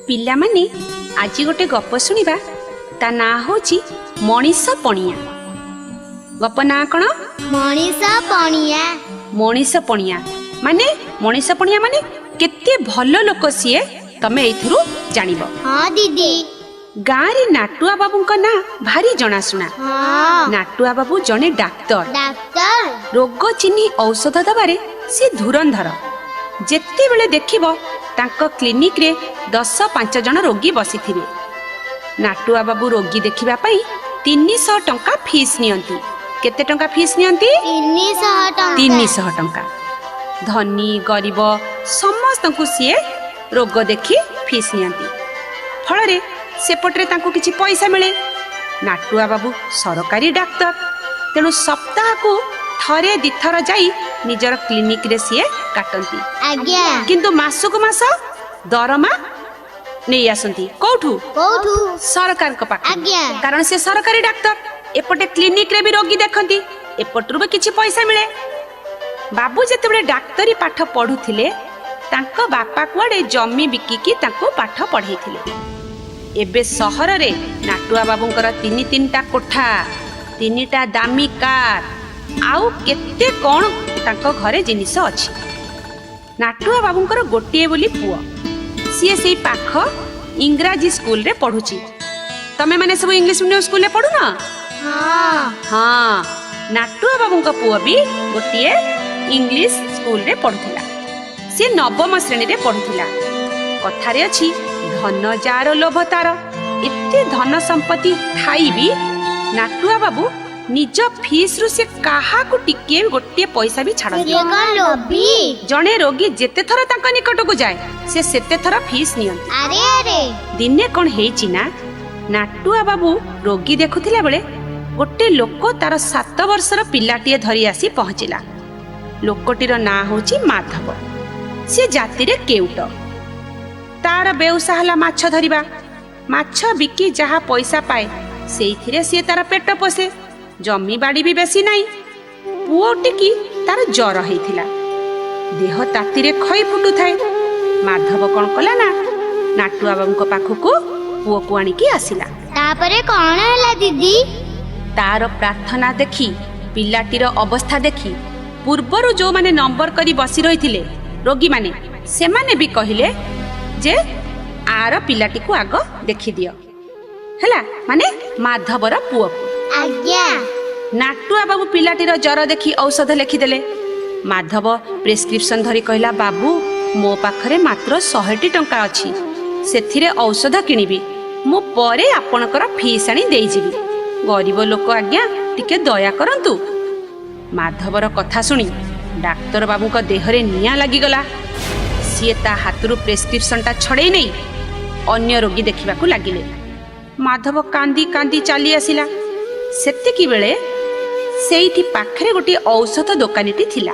पिला माने आज गोटे गप शुणा ता ना होची मनीष पणिया। गप ना कण मनीष पणिया। मनीष पणिया माने मनीष पणिया माने केते भल लोक सीए तमे एथुरु जानिबो। हाँ दीदी। गाँ रे नाटुआ बाबू का ना भारी जनाशुना। हाँ। नाटुआ बाबू जने डाक्तर। डाक्तर रोग चिन्ही औषध दबारे से धुरंधर। जेते बेले देखिबो तांको क्लिनिक रे 10-5 जन रोगी बसिथिबे। नाटुआ बाबू रोगी देखिबा पई 300 टंका फीस नियंती। केते टंका फीस नियंती? 300 टंका। धनी गरीब समस्त को सीए रोग देखी फीस नियंती। फल रे सेपटरे तांको किछि पैसा मिले। नाटुआ बाबू सरकारी डाक्तर तेणु सप्ताह को थरे दिथर जाई निजर क्लिनिक रे सीए काटंती। आज्ञा। किंतु मासको मास दरमा नहीं आसंती। कोठू सरकार को पाख। आज्ञा। कारण से सरकारी डाक्तर एपटे क्लिनिक रे भी रोगी देखंती एपटरू भी किछि पैसा मिले। बाबू जेते बेले डाक्तरी पाठ पढुथिले तांको बापा कुआडे जमी बिकिकी तांको पाठ पढैथिले। एबे सहर रे नाटुआ बाबूंकर 3-3टा कोठा 3टा दामी कार आउ केते कोन तांको घरे जिनिस अछि। नाटुआ बाबूंकर गोटिए बोली पुओ सीए सेई पाख इंग्राजी स्कूल रे पढुची। तमे माने सब इंग्लिश मीडियम स्कूल रे पढु ना? हाँ। हाँ नाटुआ बाबूंका पुओ भी गोटिए इंग्लिश स्कूल रे पढुथिला। से 9म श्रेणी रे पढुथिला। कथारे अछि धन जार लोभ तार। एते धन संपत्ति थाई भी नाटुआ बाबू निज फीस रु से काहा को टिके गोटे पैसा भी छाड़ती। जने रोगी जेते थर तांका निकट को जाए से सेते थर फीस नियंती। अरे अरे दिने कोन हेची ना नाटुआ बाबू रोगी देखुथिला बेले गोटे लोक तार 7 वर्षर पिलाटीए धरी आसी पहुंचिला। लोकटीर ना होची माधव। से जाति रे केउट। तार बेउसा हला माछ धरिबा। माछ बिकी जहा पैसा पाए सेइथिरे से तार पेट पोसे। जमी बाड़ी भी बेसी नहीं। पुओ टिकी तार जर हेइथिला। देह ताती रे खई फुटु थाए। माधव कोन कला ना नाटुआ बाबू को पाखु को पुओ को आनी की आसिला। तापरे कोन हला दीदी? तार प्रार्थना देखी पिलाटीर अवस्था देखी पूर्वरु जो माने नंबर करी बसी रहिथिले रोगी माने से माने भी कहिले जे आर पिलाटी को आगो देखि दियो हैला माने माधवर पुओ को। आज्ञा। नाटुआ बाबू पिलाटीर जर देखी औषध लिखि देले। माधव प्रेस्क्रिप्शन धरी कहला बाबू मो पाखरे मात्र 100 टंका अछि। सेथिरे औषध किनिबी। मो परे आपनकर फीस आनी देई जिबी। गरीब लोक आज्ञा टिके दया करंतु। माधवर कथा सुनी डाक्तर बाबू का देहरे निया लागी गला। सीए ता हाथरू प्रेस्क्रिप्शन टा छड़े नहीं अन्य रोगी देखिबा को लागिले। माधव कांदी कांदी चली आसिला। सेतिकी बेले सेइठी पाखरे गोटे औषध दोकानीटी थिला।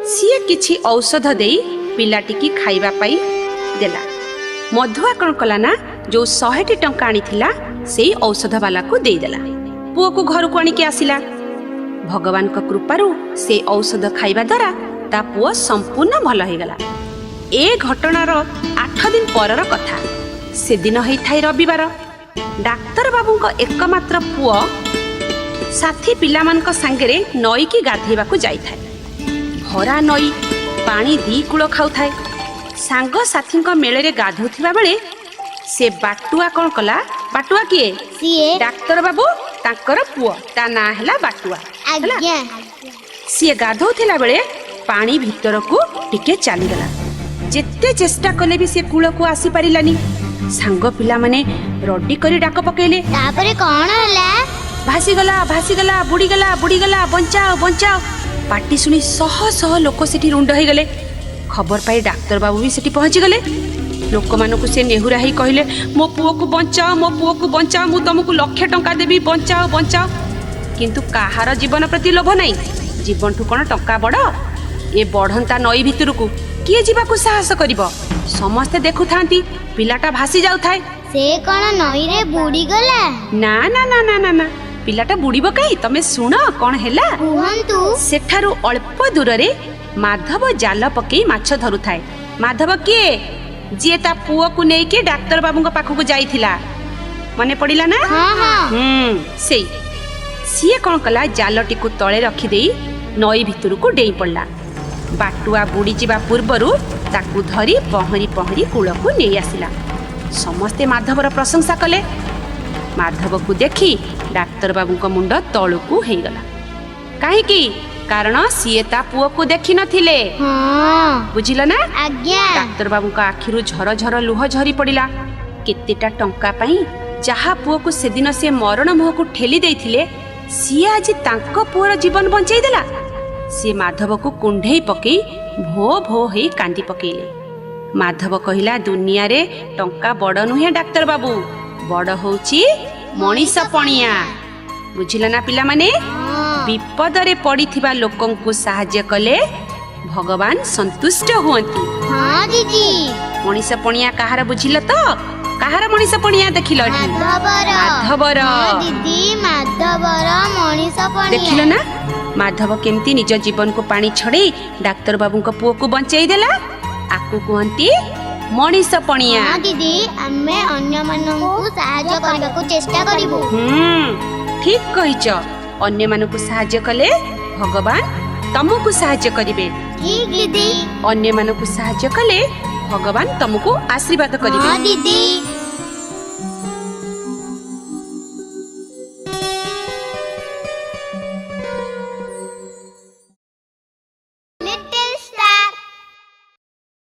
सीए किछि औषध देई पिलाटी की खाइबा पाई देला। मधुआ कण कला ना जो 100 टंका आनी थिला सेई औषध वाला को देई देला। पुओ को घर को आनी के आसिला। भगवान का कृपारू से औषध खाइबा द्वारा ता पुओ संपूर्ण भल हो गला। ए घटनार 8 दिन परर कथा। से दिन हेई थाई रविवार। डाक्तर बाबू को एकमात्र पुओ साथी पिलामान को संगरे नई की गाधेबा को जाई थाए। भरा नई पानी दी कूल खाउ थाए। सांग साथी को मेले रे गाधुथिबा बेले से बाटुआ कोन कला। बाटुआ किए? सीए डाक्तर बाबू तांकर पुओ ता ना हैला बाटुआ। आज्ञा। सीए गाधौथिला बेले पानी भीतर को टिके चली गला। जेते चेष्टा कले भी से कूल को आसी परिलानी। सांग पिला माने रड्डी करी डाक पकेले। तापरे कोन हला? भासी गला बुड़ी गला बंचाओ बंचाओ। पाटी सुनी सह लोक सेठी रुंड हो गले। खबर पाई डाक्तर बाबू भी सेठी पहुंची गले। लोक मानकु से नेहुरा ही कहले मो पुओ को बंचाओ मु तुमको 1,00,000 टंका देबी बंचाओ बंचाओ। किंतु काहार जीवन प्रति लोभ नहीं। जीवन ठु कोन टंका बड़? ए बढ़ंता नई भितर को किए जीवा को साहस करिवो? समस्ते देखु थांती पिलाटा भासी जाउ थाए। से कोन नई रे बुड़ी गला? ना ना ना ना ना ना पिलाटा बुड़ीबो काई? तमे सुनो कोन हैला। कुहंतु। सेठारु अल्प दूर रे माधव जाल पकई माछ धरु थाए। माधव किए? ଯିଏ ତା ପୁଅକୁ ନେଇକି ଡାକ୍ତର ବାବୁଙ୍କ ପାଖକୁ ଯାଇଥିଲା ମନେ ପଡ଼ିଲା ନା? ହଁ ହଁ ସେଇ ସିଏ କ'ଣ କଲା ଜାଲଟିକୁ ତଳେ ରଖିଦେଇ ନଈ ଭିତରକୁ ଡେଇଁ ପଡ଼ିଲା। ବାଟୁଆ ବୁଡ଼ିଯିବା ପୂର୍ବରୁ ତାକୁ ଧରି ପହଁରି ପହଁରି କୂଳକୁ ନେଇ ଆସିଲା। ସମସ୍ତେ ମାଧବର ପ୍ରଶଂସା କଲେ। ମାଧବକୁ ଦେଖି ଡାକ୍ତର ବାବୁଙ୍କ ମୁଣ୍ଡ ତଳୁକୁ ହେଇଗଲା। କାହିଁକି? କାରଣ ସିଏ ତା ପୁଅକୁ ଦେଖିନଥିଲେ। ହଁ ବୁଝିଲ ନା? ଆଜ୍ଞା ଡାକ୍ତର ବାବୁଙ୍କ ଆଖିରୁ ଝର ଝର ଲୁହ ଝରି ପଡ଼ିଲା। କେତେଟା ଟଙ୍କା ପାଇଁ ଯାହା ପୁଅକୁ ସେଦିନ ସେ ମରଣ ମୁହଁକୁ ଠେଲି ଦେଇଥିଲେ ସିଏ ଆଜି ତାଙ୍କ ପୁଅର ଜୀବନ ବଞ୍ଚେଇ ଦେଲା। ସିଏ ମାଧବକୁ କୁଣ୍ଢେଇ ପକେଇ ଭୋ ଭୋ ହେଇ କାନ୍ଦି ପକେଇଲେ। ମାଧବ କହିଲା, ଦୁନିଆରେ ଟଙ୍କା ବଡ଼ ନୁହେଁ ଡାକ୍ତର ବାବୁ, ବଡ଼ ହଉଛି ମଣିଷ ପଣିଆ। ବୁଝିଲ ନା ପିଲାମାନେ? ବିପଦରେ ପଡ଼ିଥିବା ଲୋକଙ୍କୁ ସାହାଯ୍ୟ କଲେ ଭଗବାନ ସନ୍ତୁଷ୍ଟ ହୁଅନ୍ତି। ହଁ ଦିଦି ମଣିଷ ପଣିଆ କାହାର ବୁଝିଲ ତ? କାହାର ମଣିଷ ପଣିଆ ଦେଖିଲ? ମାଧବର। ଦିଦି ମାଧବର ମଣିଷ ପଣିଆ। ଦେଖିଲ ନା ମାଧବ କେମିତି ନିଜ ଜୀବନକୁ ପାଣି ଛଡେଇ ଡାକ୍ତର ବାବୁଙ୍କ ପୁଅକୁ ବଞ୍ଚେଇ ଦେଲା। ଆକୁ କୁହନ୍ତି ମଣିଷ ପଣିଆ। ହଁ ଦିଦି ଆମେ ଅନ୍ୟମାନଙ୍କୁ ସାହାଯ୍ୟ କରିବାକୁ ଚେଷ୍ଟା କରିବୁ। ଠିକ କହିଛ। ଅନ୍ୟମାନଙ୍କୁ ସାହାଯ୍ୟ କଲେ ଭଗବାନ ତମକୁ ସାହାଯ୍ୟ କରିବେ। ଠିକ ଦିଦି। ଅନ୍ୟମାନଙ୍କୁ ସାହାଯ୍ୟ କଲେ ଭଗବାନ ତମକୁ ଆଶୀର୍ବାଦ କରିବେ। ହଁ ଦିଦି।